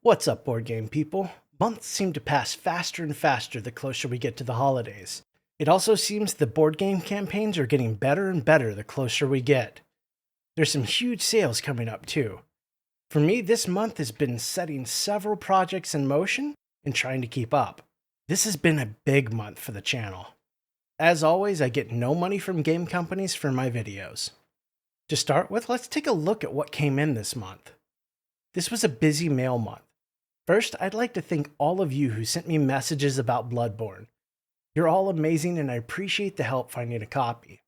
What's up, board game people? Months seem to pass faster and faster the closer we get to the holidays. It also seems the board game campaigns are getting better and better the closer we get. There's some huge sales coming up too. For me, this month has been setting several projects in motion and trying to keep up. This has been a big month for the channel. As always, I get no money from game companies for my videos. To start with, let's take a look at what came in this month. This was a busy mail month. First, I'd like to thank all of you who sent me messages about Bloodborne. You're all amazing and I appreciate the help finding a copy.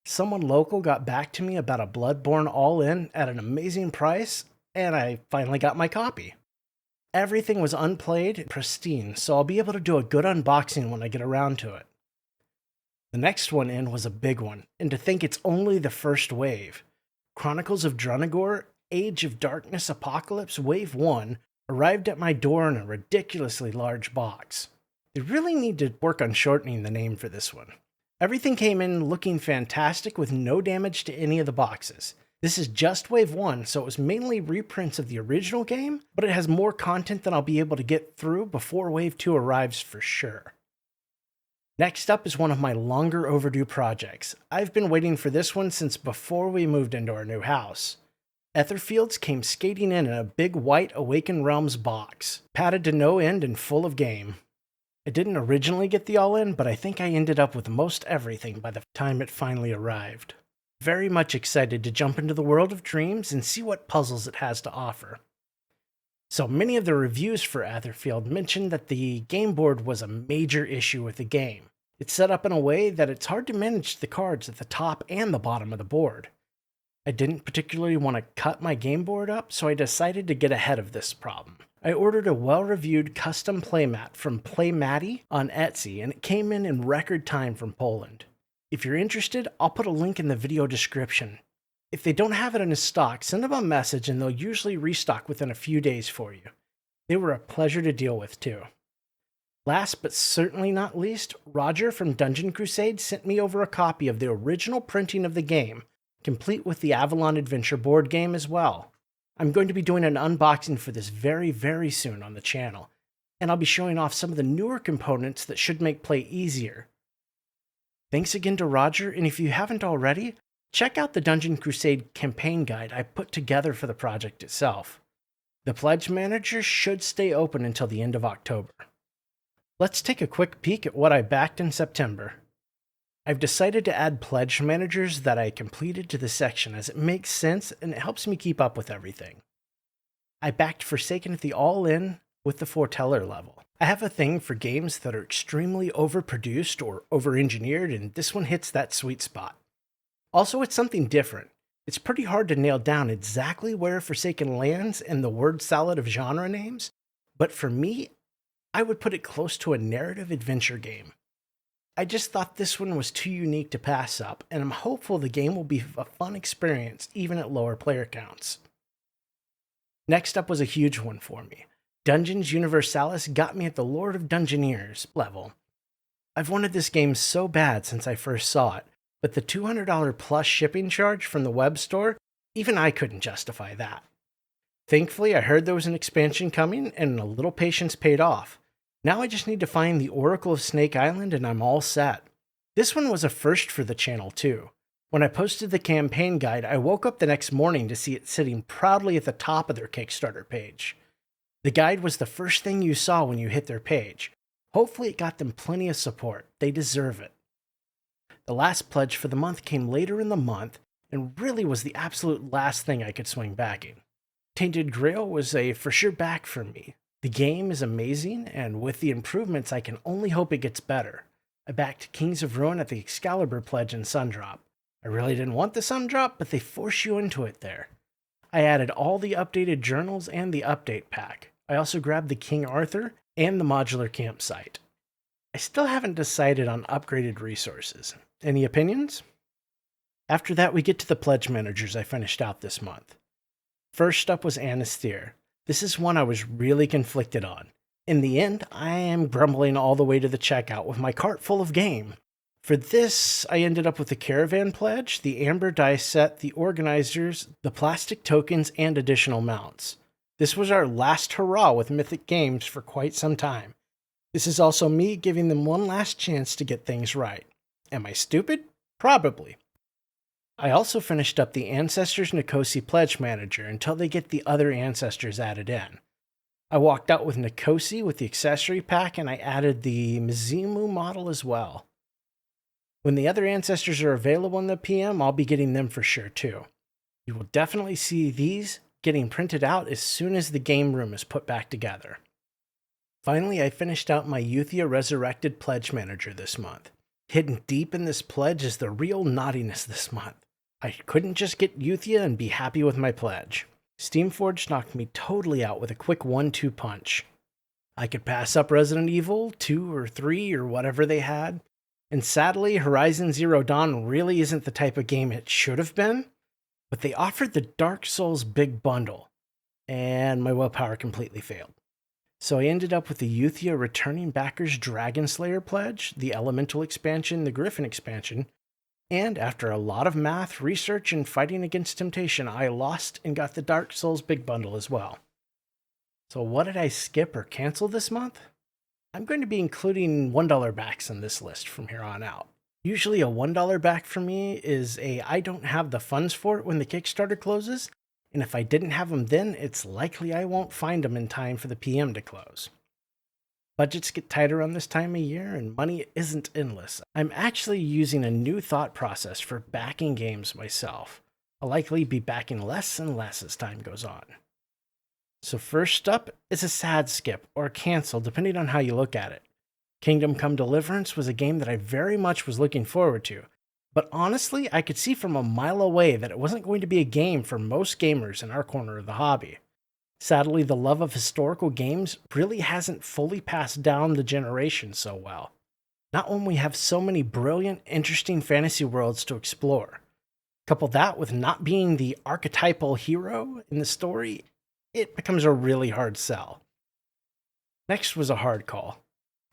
Someone local got back to me about a Bloodborne all-in at an amazing price, and I finally got my copy. Everything was unplayed and pristine, so I'll be able to do a good unboxing when I get around to it. The next one in was a big one, and to think it's only the first wave. Chronicles of Drunagor, Age of Darkness Apocalypse Wave 1 arrived at my door in a ridiculously large box. They really need to work on shortening the name for this one. Everything came in looking fantastic with no damage to any of the boxes. This is just Wave 1, so it was mainly reprints of the original game, but it has more content than I'll be able to get through before Wave 2 arrives for sure. Next up is one of my longer overdue projects. I've been waiting for this one since before we moved into our new house. Etherfields came skating in a big white Awakened Realms box, padded to no end and full of game. I didn't originally get the all-in, but I think I ended up with most everything by the time it finally arrived. Very much excited to jump into the world of dreams and see what puzzles it has to offer. So many of the reviews for Etherfield mentioned that the game board was a major issue with the game. It's set up in a way that it's hard to manage the cards at the top and the bottom of the board. I didn't particularly want to cut my game board up, so I decided to get ahead of this problem. I ordered a well-reviewed custom playmat from Playmatty on Etsy, and it came in record time from Poland. If you're interested, I'll put a link in the video description. If they don't have it in stock, send them a message and they'll usually restock within a few days for you. They were a pleasure to deal with too. Last but certainly not least, Roger from Dungeon Crusade sent me over a copy of the original printing of the game, complete with the Avalon Adventure board game as well. I'm going to be doing an unboxing for this very soon on the channel, and I'll be showing off some of the newer components that should make play easier. Thanks again to Roger, and if you haven't already, check out the Dungeon Crusade campaign guide I put together for the project itself. The Pledge Manager should stay open until the end of October. Let's take a quick peek at what I backed in September. I've decided to add pledge managers that I completed to the section as it makes sense and it helps me keep up with everything. I backed Forsaken at the all-in with the foreteller level. I have a thing for games that are extremely overproduced or over-engineered, and this one hits that sweet spot. Also, it's something different. It's pretty hard to nail down exactly where Forsaken lands in the word salad of genre names, but for me, I would put it close to a narrative adventure game. I just thought this one was too unique to pass up, and I'm hopeful the game will be a fun experience even at lower player counts. Next up was a huge one for me. Dungeons Universalis got me at the Lord of Dungeoneers level. I've wanted this game so bad since I first saw it, but the $200 plus shipping charge from the web store, even I couldn't justify that. Thankfully, I heard there was an expansion coming, and a little patience paid off. Now I just need to find the Oracle of Snake Island and I'm all set. This one was a first for the channel too. When I posted the campaign guide, I woke up the next morning to see it sitting proudly at the top of their Kickstarter page. The guide was the first thing you saw when you hit their page. Hopefully it got them plenty of support. They deserve it. The last pledge for the month came later in the month and really was the absolute last thing I could swing backing. Tainted Grail was a for sure back for me. The game is amazing, and with the improvements, I can only hope it gets better. I backed Kings of Ruin at the Excalibur pledge and Sundrop. I really didn't want the Sundrop, but they force you into it there. I added all the updated journals and the update pack. I also grabbed the King Arthur and the modular campsite. I still haven't decided on upgraded resources. Any opinions? After that, we get to the pledge managers I finished out this month. First up was Anistir. This is one I was really conflicted on. In the end, I am grumbling all the way to the checkout with my cart full of game. For this, I ended up with the Caravan Pledge, the Amber dice set, the organizers, the plastic tokens, and additional mounts. This was our last hurrah with Mythic Games for quite some time. This is also me giving them one last chance to get things right. Am I stupid? Probably. I also finished up the Ancestors Nikosi Pledge Manager until they get the other Ancestors added in. I walked out with Nikosi with the accessory pack, and I added the Mizimu model as well. When the other Ancestors are available in the PM, I'll be getting them for sure too. You will definitely see these getting printed out as soon as the game room is put back together. Finally, I finished out my Euthia Resurrected Pledge Manager this month. Hidden deep in this pledge is the real naughtiness this month. I couldn't just get Euthia and be happy with my pledge. Steamforged knocked me totally out with a quick 1-2 punch. I could pass up Resident Evil 2 or 3 or whatever they had, and sadly Horizon Zero Dawn really isn't the type of game it should have been, but they offered the Dark Souls big bundle, and my willpower completely failed. So I ended up with the Euthia Returning Backers Dragon Slayer pledge, the Elemental expansion, the Griffin expansion, and after a lot of math, research, and fighting against temptation, I lost and got the Dark Souls big bundle as well. So what did I skip or cancel this month? I'm going to be including $1 backs in this list from here on out. Usually a $1 back for me is I don't have the funds for it when the Kickstarter closes, and if I didn't have them then, it's likely I won't find them in time for the PM to close. Budgets get tighter around this time of year, and money isn't endless. I'm actually using a new thought process for backing games myself. I'll likely be backing less and less as time goes on. So first up is a sad skip, or cancel, depending on how you look at it. Kingdom Come Deliverance was a game that I very much was looking forward to, but honestly, I could see from a mile away that it wasn't going to be a game for most gamers in our corner of the hobby. Sadly, the love of historical games really hasn't fully passed down the generation so well. Not when we have so many brilliant, interesting fantasy worlds to explore. Couple that with not being the archetypal hero in the story, it becomes a really hard sell. Next was a hard call.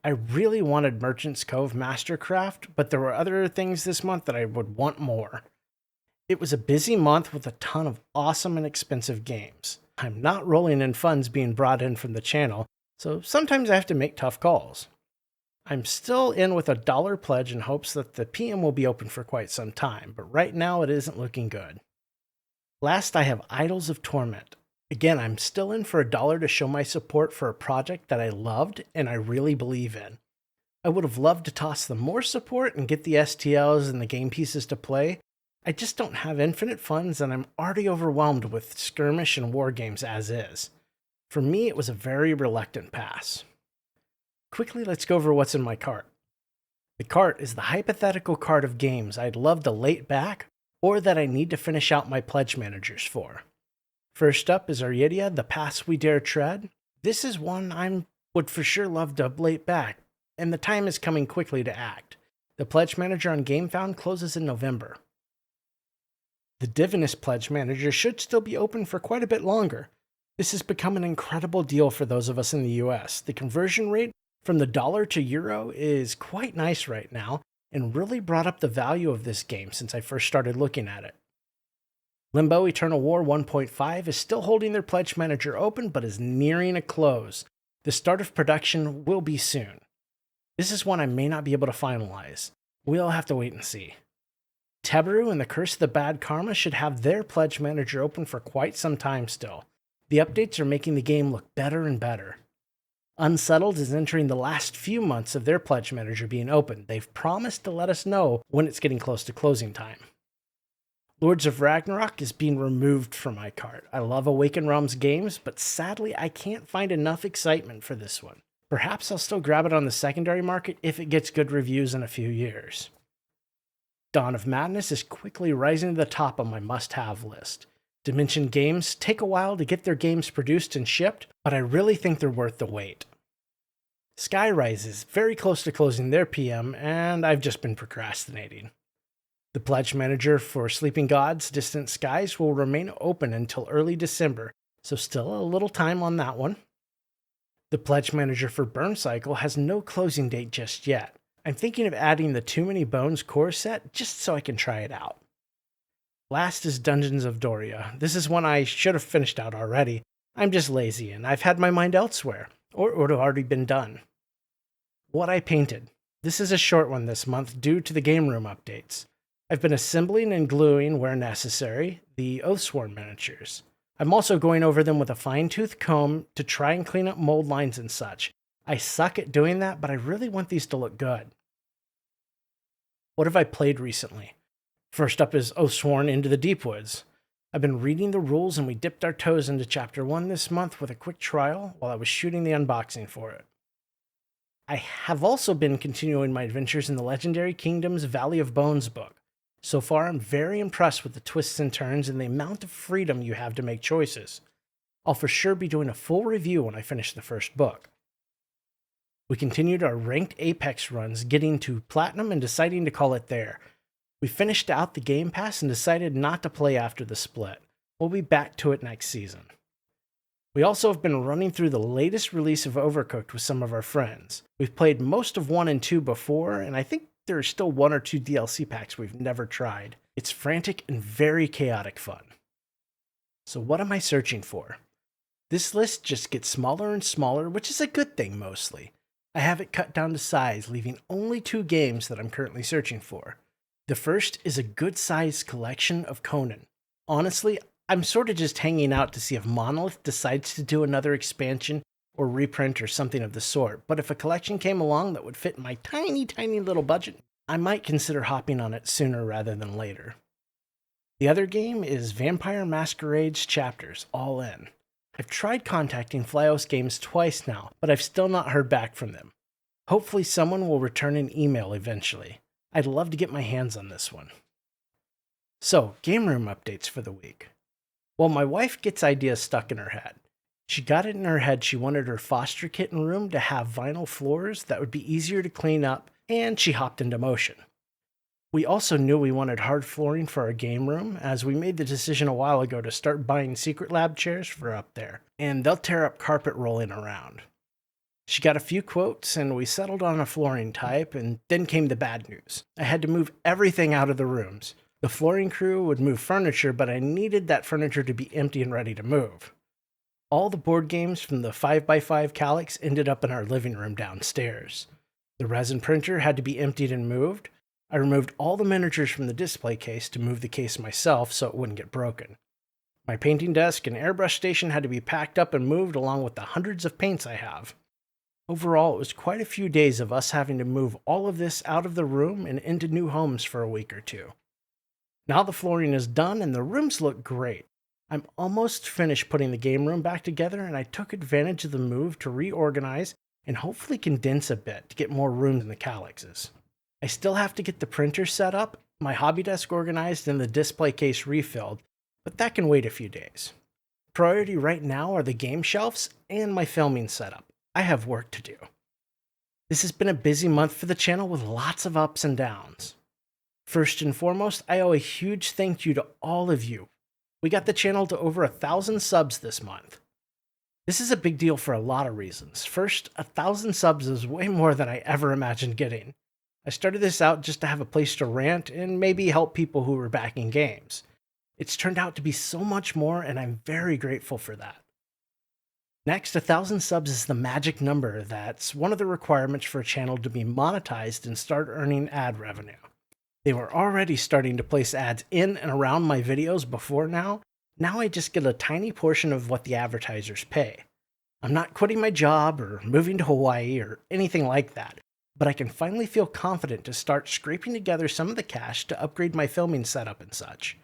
I really wanted Merchant's Cove Mastercraft, but there were other things this month that I would want more. It was a busy month with a ton of awesome and expensive games. I'm not rolling in funds being brought in from the channel, so sometimes I have to make tough calls. I'm still in with a $1 pledge in hopes that the PM will be open for quite some time, but right now it isn't looking good. Last, I have Idols of Torment. Again, I'm still in for $1 to show my support for a project that I loved and I really believe in. I would have loved to toss them more support and get the STLs and the game pieces to play. I just don't have infinite funds and I'm already overwhelmed with skirmish and war games as is. For me, it was a very reluctant pass. Quickly, let's go over what's in my cart. The cart is the hypothetical cart of games I'd love to late back or that I need to finish out my pledge managers for. First up is Aryadia, The Paths We Dare Tread. This is one I would for sure love to late back, and the time is coming quickly to act. The pledge manager on GameFound closes in November. The Divinus Pledge Manager should still be open for quite a bit longer. This has become an incredible deal for those of us in the US. The conversion rate from the dollar to euro is quite nice right now, and really brought up the value of this game since I first started looking at it. Limbo Eternal War 1.5 is still holding their pledge manager open, but is nearing a close. The start of production will be soon. This is one I may not be able to finalize. We'll have to wait and see. Teberu and the Curse of the Bad Karma should have their pledge manager open for quite some time still. The updates are making the game look better and better. Unsettled is entering the last few months of their pledge manager being open. They've promised to let us know when it's getting close to closing time. Lords of Ragnarok is being removed from my cart. I love Awaken Realms games, but sadly I can't find enough excitement for this one. Perhaps I'll still grab it on the secondary market if it gets good reviews in a few years. Dawn of Madness is quickly rising to the top on my must-have list. Dimension games take a while to get their games produced and shipped, but I really think they're worth the wait. Skyrise is very close to closing their PM, and I've just been procrastinating. The pledge manager for Sleeping Gods Distant Skies will remain open until early December, so still a little time on that one. The pledge manager for Burn Cycle has no closing date just yet. I'm thinking of adding the Too Many Bones core set just so I can try it out. Last is Dungeons of Doria. This is one I should have finished out already. I'm just lazy and I've had my mind elsewhere, or it would have already been done. What I painted. This is a short one this month due to the game room updates. I've been assembling and gluing, where necessary, the Oathsworn miniatures. I'm also going over them with a fine-tooth comb to try and clean up mold lines and such. I suck at doing that, but I really want these to look good. What have I played recently? First up is Oathsworn Into the Deep Woods. I've been reading the rules and we dipped our toes into Chapter 1 this month with a quick trial while I was shooting the unboxing for it. I have also been continuing my adventures in the Legendary Kingdoms Valley of Bones book. So far, I'm very impressed with the twists and turns and the amount of freedom you have to make choices. I'll for sure be doing a full review when I finish the first book. We continued our ranked Apex runs, getting to Platinum and deciding to call it there. We finished out the Game Pass and decided not to play after the split. We'll be back to it next season. We also have been running through the latest release of Overcooked with some of our friends. We've played most of 1 and 2 before, and I think there are still 1 or 2 DLC packs we've never tried. It's frantic and very chaotic fun. So what am I searching for? This list just gets smaller and smaller, which is a good thing mostly. I have it cut down to size, leaving only 2 games that I'm currently searching for. The first is a good-sized collection of Conan. Honestly, I'm sort of just hanging out to see if Monolith decides to do another expansion or reprint or something of the sort, but if a collection came along that would fit my tiny, tiny little budget, I might consider hopping on it sooner rather than later. The other game is Vampire Masquerade's Chapters, All In. I've tried contacting Flyos Games twice now, but I've still not heard back from them. Hopefully someone will return an email eventually. I'd love to get my hands on this one. So, game room updates for the week. Well, my wife gets ideas stuck in her head. She got it in her head she wanted her foster kitten room to have vinyl floors that would be easier to clean up, and she hopped into motion. We also knew we wanted hard flooring for our game room, as we made the decision a while ago to start buying Secret Lab chairs for up there, and they'll tear up carpet rolling around. She got a few quotes, and we settled on a flooring type, and then came the bad news. I had to move everything out of the rooms. The flooring crew would move furniture, but I needed that furniture to be empty and ready to move. All the board games from the 5x5 Calyx ended up in our living room downstairs. The resin printer had to be emptied and moved. I removed all the miniatures from the display case to move the case myself so it wouldn't get broken. My painting desk and airbrush station had to be packed up and moved along with the hundreds of paints I have. Overall, it was quite a few days of us having to move all of this out of the room and into new homes for a week or 2. Now the flooring is done and the rooms look great. I'm almost finished putting the game room back together, and I took advantage of the move to reorganize and hopefully condense a bit to get more room in the Calyxes. I still have to get the printer set up, my hobby desk organized, and the display case refilled, but that can wait a few days. Priority right now are the game shelves and my filming setup. I have work to do. This has been a busy month for the channel with lots of ups and downs. First and foremost, I owe a huge thank you to all of you. We got the channel to over 1,000 subs this month. This is a big deal for a lot of reasons. First, 1,000 subs is way more than I ever imagined getting. I started this out just to have a place to rant and maybe help people who were backing games. It's turned out to be so much more, and I'm very grateful for that. Next, 1,000 subs is the magic number that's one of the requirements for a channel to be monetized and start earning ad revenue. They were already starting to place ads in and around my videos before now. Now I just get a tiny portion of what the advertisers pay. I'm not quitting my job or moving to Hawaii or anything like that, but I can finally feel confident to start scraping together some of the cash to upgrade my filming setup and such.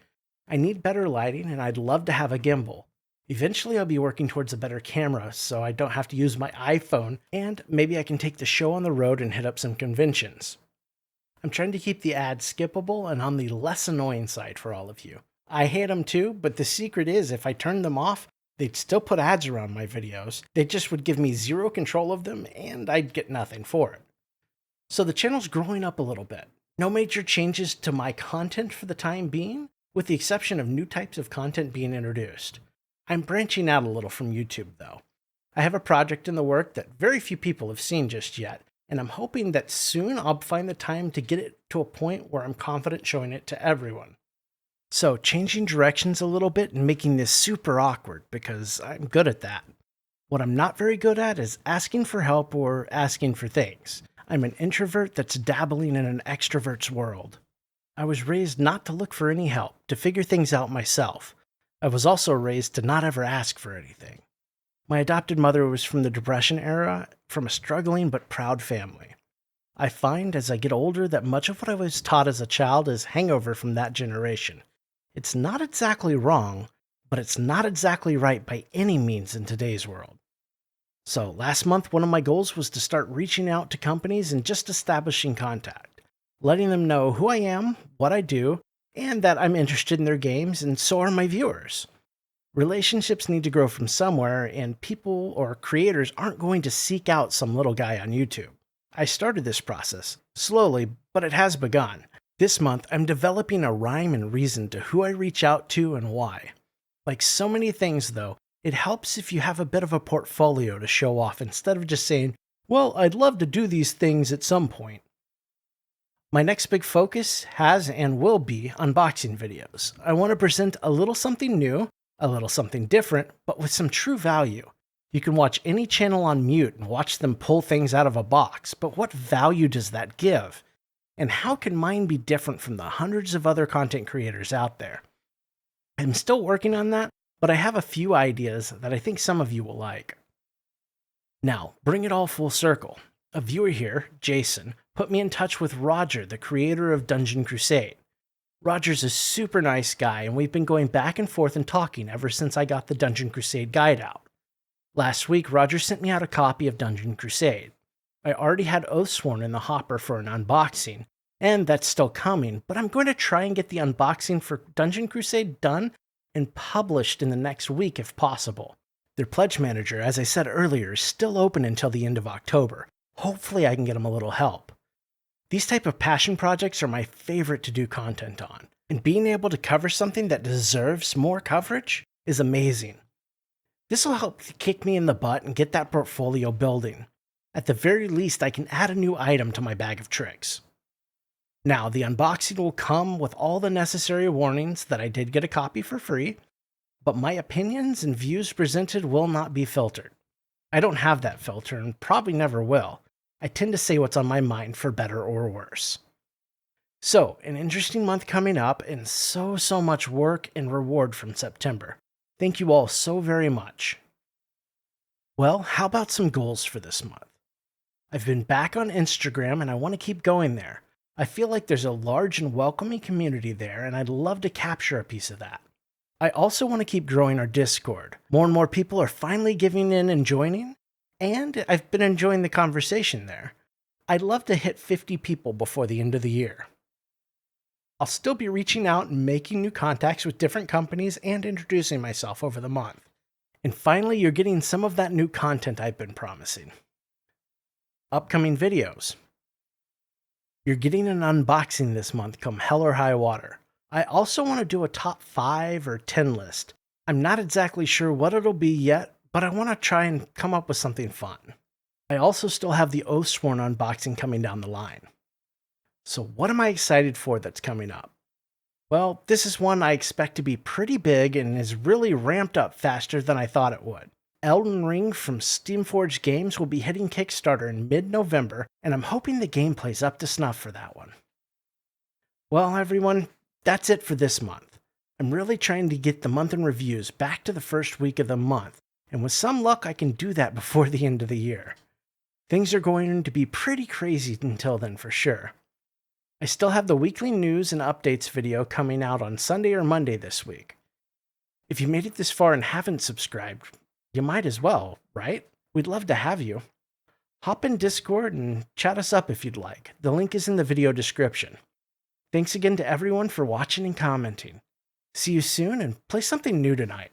I need better lighting, and I'd love to have a gimbal. Eventually I'll be working towards a better camera so I don't have to use my iPhone, and maybe I can take the show on the road and hit up some conventions. I'm trying to keep the ads skippable and on the less annoying side for all of you. I hate them too, but the secret is if I turned them off, they'd still put ads around my videos. They just would give me zero control of them, and I'd get nothing for it. So the channel's growing up a little bit. No major changes to my content for the time being, with the exception of new types of content being introduced. I'm branching out a little from YouTube though. I have a project in the work that very few people have seen just yet, and I'm hoping that soon I'll find the time to get it to a point where I'm confident showing it to everyone. So, changing directions a little bit and making this super awkward because I'm good at that. What I'm not very good at is asking for help or asking for things. I'm an introvert that's dabbling in an extrovert's world. I was raised not to look for any help, to figure things out myself. I was also raised to not ever ask for anything. My adopted mother was from the Depression era, from a struggling but proud family. I find as I get older that much of what I was taught as a child is hangover from that generation. It's not exactly wrong, but it's not exactly right by any means in today's world. So, last month, one of my goals was to start reaching out to companies and just establishing contact, letting them know who I am, what I do, and that I'm interested in their games, and so are my viewers. Relationships need to grow from somewhere, and people or creators aren't going to seek out some little guy on YouTube. I started this process, slowly, but it has begun. This month, I'm developing a rhyme and reason to who I reach out to and why. Like so many things, though, it helps if you have a bit of a portfolio to show off instead of just saying, well, I'd love to do these things at some point. My next big focus has and will be unboxing videos. I want to present a little something new, a little something different, but with some true value. You can watch any channel on mute and watch them pull things out of a box, but what value does that give? And how can mine be different from the hundreds of other content creators out there? I'm still working on that, but I have a few ideas that I think some of you will like. Now, bring it all full circle. A viewer here, Jason, put me in touch with Roger, the creator of Dungeon Crusade. Roger's a super nice guy, and we've been going back and forth and talking ever since I got the Dungeon Crusade guide out. Last week, Roger sent me out a copy of Dungeon Crusade. I already had Oathsworn in the hopper for an unboxing, and that's still coming, but I'm going to try and get the unboxing for Dungeon Crusade done and published in the next week if possible. Their pledge manager, as I said earlier, is still open until the end of October. Hopefully I can get them a little help. These type of passion projects are my favorite to do content on, and being able to cover something that deserves more coverage is amazing. This will help kick me in the butt and get that portfolio building. At the very least, I can add a new item to my bag of tricks. Now, the unboxing will come with all the necessary warnings that I did get a copy for free, but my opinions and views presented will not be filtered. I don't have that filter and probably never will. I tend to say what's on my mind for better or worse. So, an interesting month coming up and so much work and reward from September. Thank you all so very much. Well, how about some goals for this month? I've been back on Instagram and I want to keep going there. I feel like there's a large and welcoming community there and I'd love to capture a piece of that. I also want to keep growing our Discord. More and more people are finally giving in and joining, and I've been enjoying the conversation there. I'd love to hit 50 people before the end of the year. I'll still be reaching out and making new contacts with different companies and introducing myself over the month. And finally, you're getting some of that new content I've been promising. Upcoming videos. You're getting an unboxing this month come hell or high water. I also want to do a top 5 or 10 list. I'm not exactly sure what it'll be yet, but I want to try and come up with something fun. I also still have the Oathsworn unboxing coming down the line. So what am I excited for that's coming up? Well, this is one I expect to be pretty big and is really ramped up faster than I thought it would. Elden Ring from Steamforged Games will be hitting Kickstarter in mid-November, and I'm hoping the gameplay's up to snuff for that one. Well, everyone, that's it for this month. I'm really trying to get the month in reviews back to the first week of the month, and with some luck I can do that before the end of the year. Things are going to be pretty crazy until then for sure. I still have the weekly news and updates video coming out on Sunday or Monday this week. If you made it this far and haven't subscribed, you might as well, right? We'd love to have you. Hop in Discord and chat us up if you'd like. The link is in the video description. Thanks again to everyone for watching and commenting. See you soon and play something new tonight.